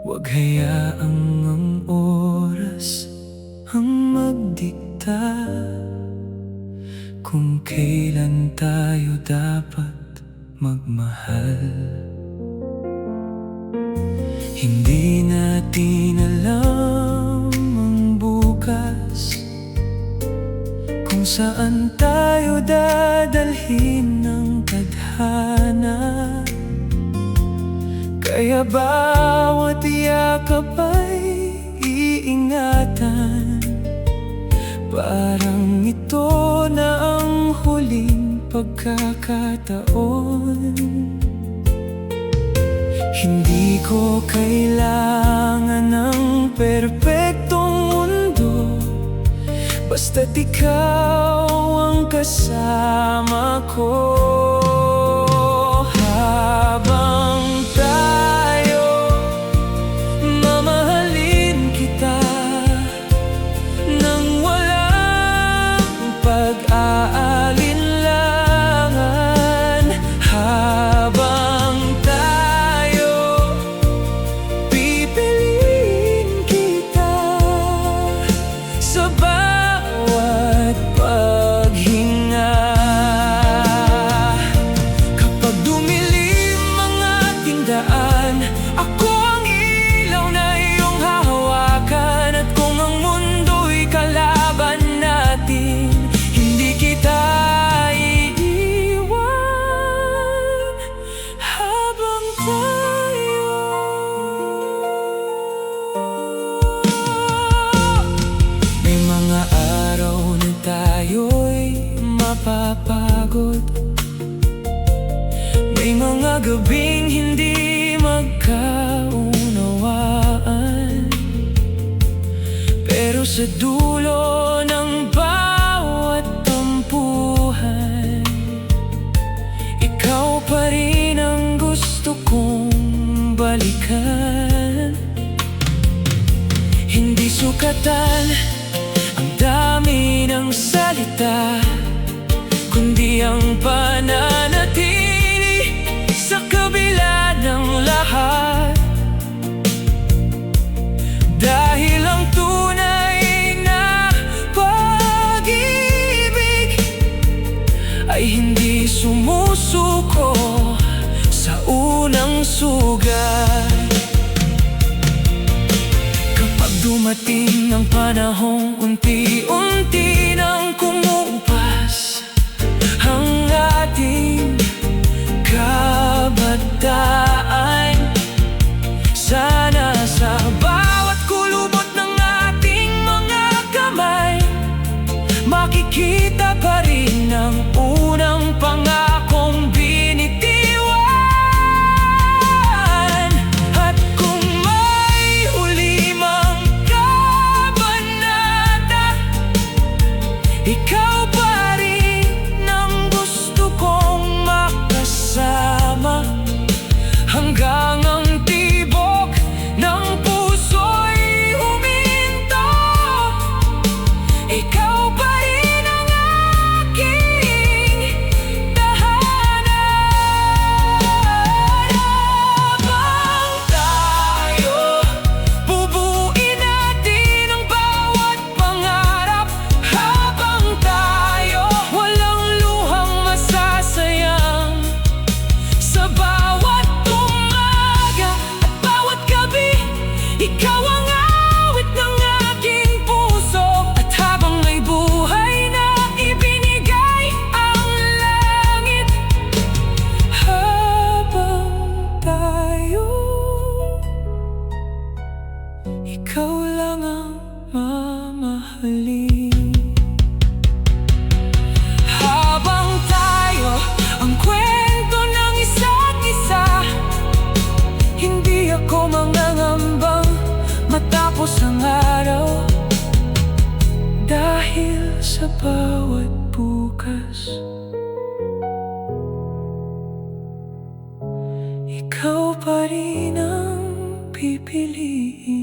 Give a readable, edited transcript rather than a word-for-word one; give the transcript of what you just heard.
Huwag hayaang ang oras ang magdikta kung kailan tayo dapat magmahal. Hindi natin alam ang bukas, kung saan tayo dadalhin ng tadhana. Kaya bawat yakap ay iingatan, parang ito na ang huling pagkakataon. Hindi ko kailangan ng perpektong mundo, basta't ikaw ang kasama ko. Habang tayo, mamahalin kita nang walang pag-aalinlangan. Habang tayo, pipiliin kita sa bawat paghinga. Kapag dumilim ang ating daan, ako ang ilaw na iyong hahawakan. At kung ang mundo'y kalaban natin, hindi kita iiwan. Habang tayo, may mga araw na tayo'y mapapagod, may mga gabing hindi magkaunawaan. Pero sa dulo ng bawat tampuhan, ikaw pa rin ang gusto kong balikan. Hindi sukatan ang dami ng salita, kundi ang pananatili sa kabila ng lahat. Dahil ang tunay na pag-ibig ay hindi sumusuko sa unang sugat. Kapag dumating ang panahong unti-unti nang kumupas ang ating kabataan, sana sa bawat kulubot ng ating mga kamay, makikita pa rin ang unang pangakong binitiwan. At kung may huli mang kabanata, ikaw pa rin ang gusto kong makasama, hanggang ang tibok ng puso'y huminto. Ikaw pa rin ang aking tahanan. Habang tayo, bubuin natin ang bawat pangarap. Habang tayo, walang luhang masasayang. Sa bawat umaga at bawat gabi, ikaw ang awit ng aking puso. At habang may buhay na ibinigay ang langit, habang tayo, ikaw lang ang mamahalin. Habang tayo, ang kwento ng isa't isa, hindi ako mangangambang matapos ang araw. Dahil sa bawat bukas, ikaw pa rin ang pipiliin.